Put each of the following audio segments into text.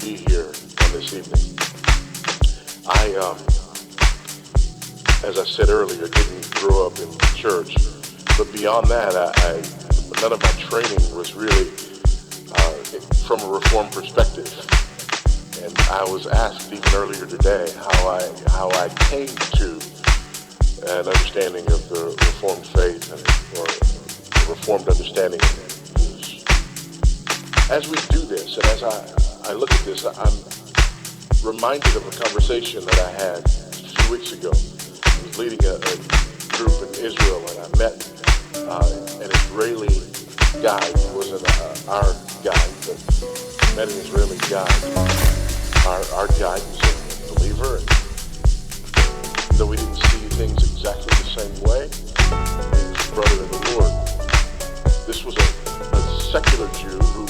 be here on this evening. As I said earlier, didn't grow up in church, but beyond that, none of my training was really from a Reformed perspective. And I was asked even earlier today how I came to an understanding of the Reformed faith or a Reformed understanding of it. As we do this, and as I look at this, I'm reminded of a conversation that I had a few weeks ago. I was leading a group in Israel, and I met an Israeli guide. He wasn't our guide, but I met an Israeli guide. Our guide was a believer, and though we didn't see things exactly the same way, he was a brother in the Lord. This was a secular Jew who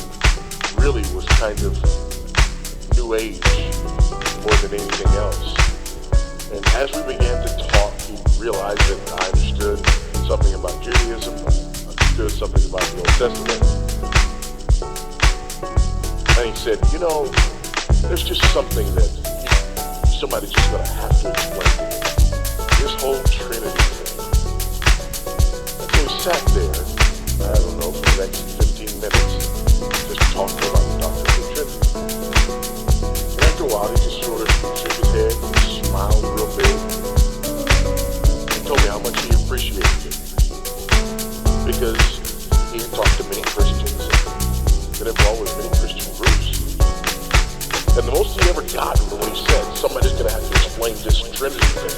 really was kind of New Age more than anything else. And as we began to talk, he realized that I understood something about Judaism, I understood something about the Old Testament. And he said, there's just something that somebody's just going to have to explain to me. This whole Trinity thing. And so we sat there, I don't know, for the next 15 minutes, just talking about the doctrine of the Trinity. And after a while, he just sort of shook his head and smiled real big and told me how much he appreciated it. Because he had talked to many Christians and been involved with many Christian groups. And the most he ever got from what he said, somebody's going to have to explain this Trinity thing,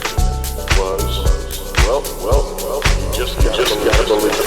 was, well, you just gotta believe it.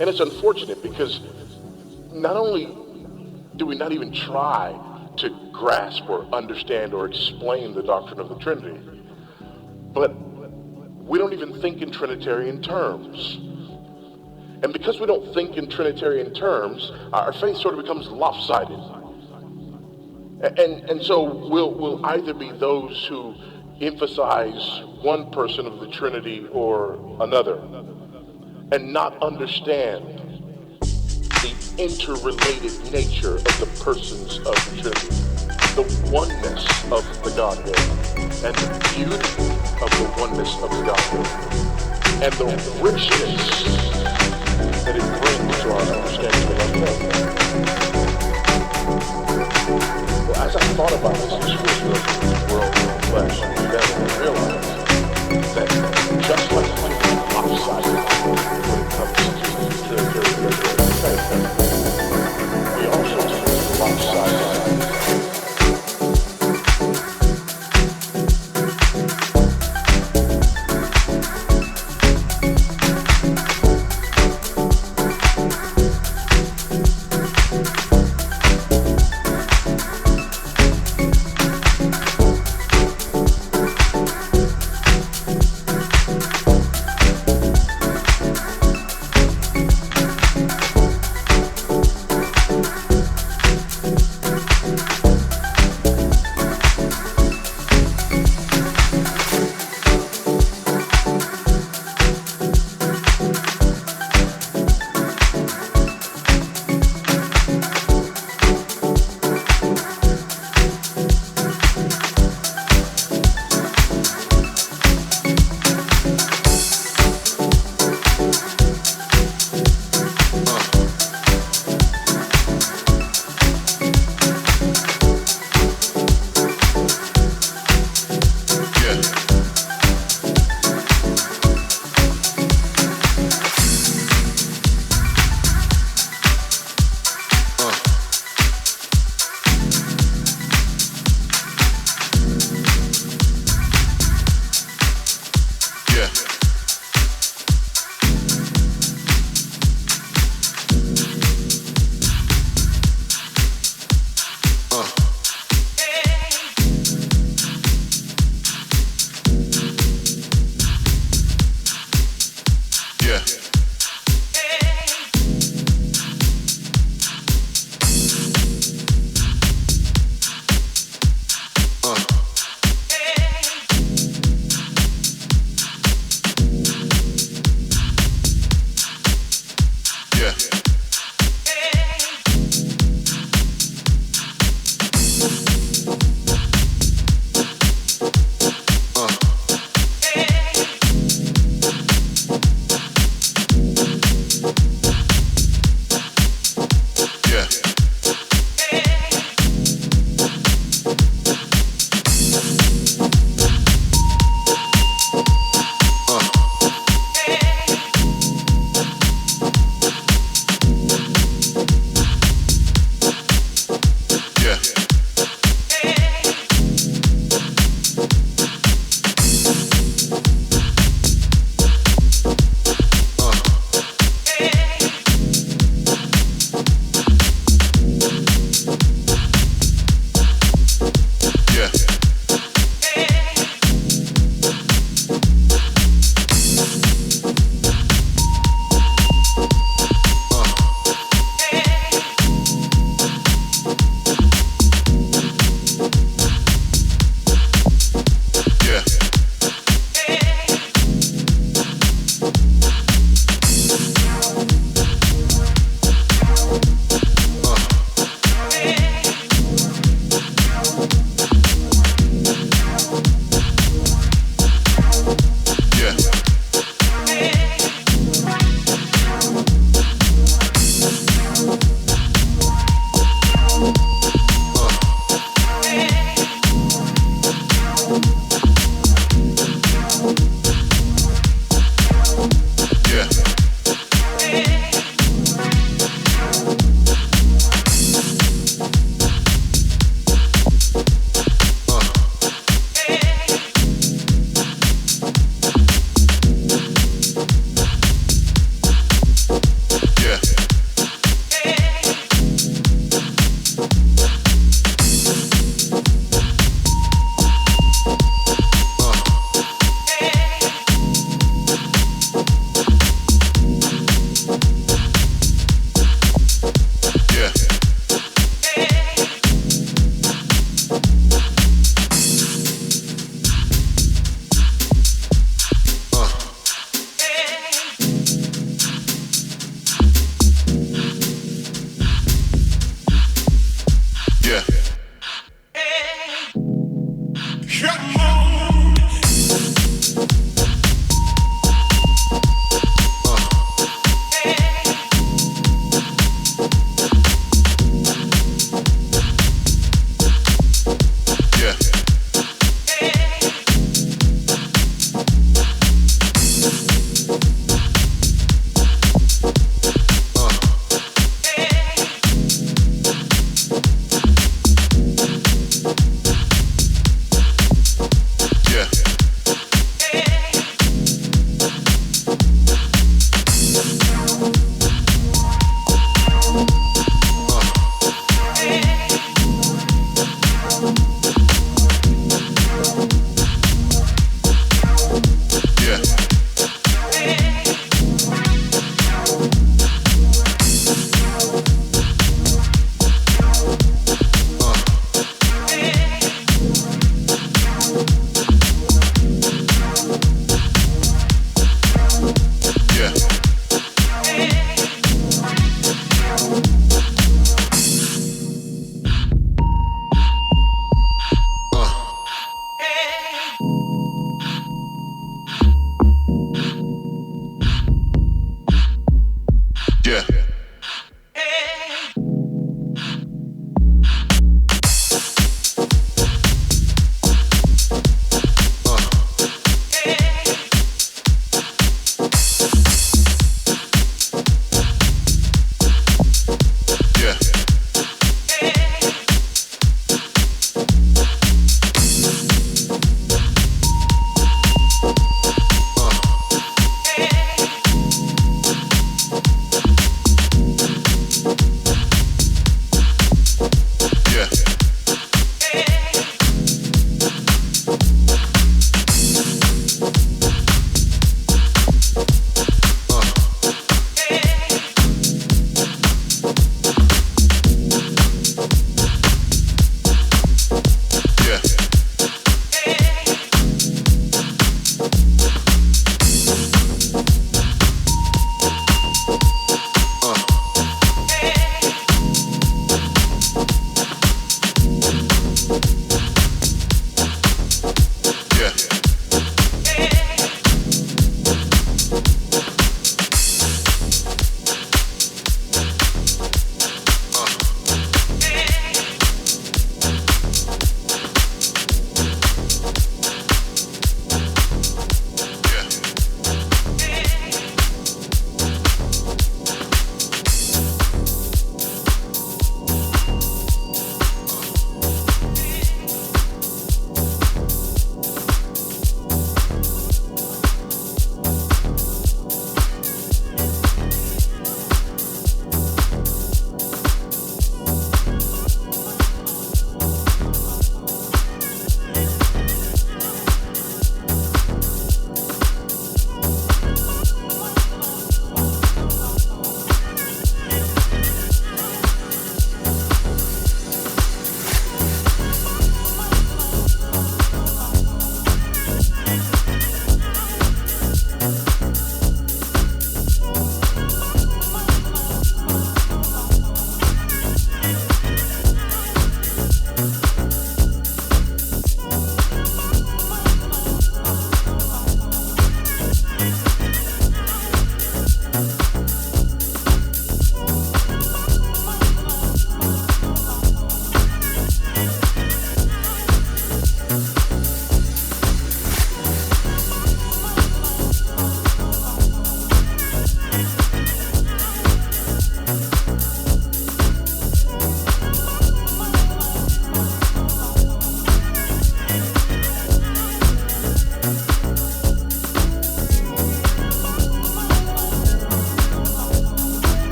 And it's unfortunate because not only do we not even try to grasp or understand or explain the doctrine of the Trinity, but we don't even think in Trinitarian terms. And because we don't think in Trinitarian terms, our faith sort of becomes lopsided. And so we'll either be those who emphasize one person of the Trinity or another, and not understand the interrelated nature of the persons of the Trinity, the oneness of the Godhead, and the beauty of the oneness of the Godhead, and the richness that it brings to our understanding of our faith. Well, as I thought about this issue of the world and the flesh, I began to realize that just like we can be lopsided when it comes to Trinitarian faith, we also can be lopsided.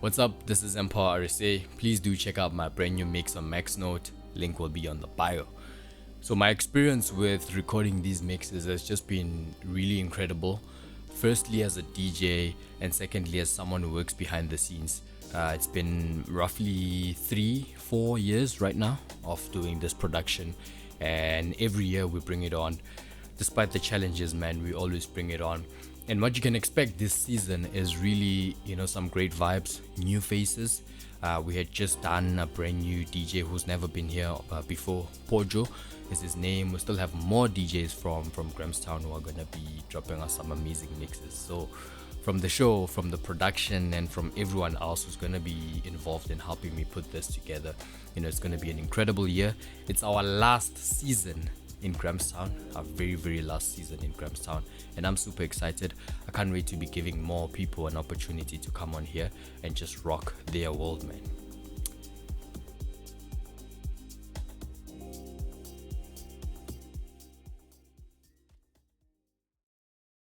What's up? This is Empower RSA. Please do check out my brand new mix on MaxNote. Link will be on the bio. So my experience with recording these mixes has just been really incredible. Firstly, as a DJ, and secondly, as someone who works behind the scenes. It's been roughly 3-4 years right now of doing this production, and every year we bring it on. Despite the challenges, man, we always bring it on. And what you can expect this season is really, some great vibes, new faces. We had just done a brand new DJ who's never been here before. Pojo is his name. We still have more DJs from Grahamstown who are going to be dropping us some amazing mixes. So from the show, from the production, and from everyone else who's going to be involved in helping me put this together, it's going to be an incredible year. It's our last season in Grahamstown, our very, very last season in Grahamstown, and I'm super excited. I can't wait to be giving more people an opportunity to come on here and just rock their world, man.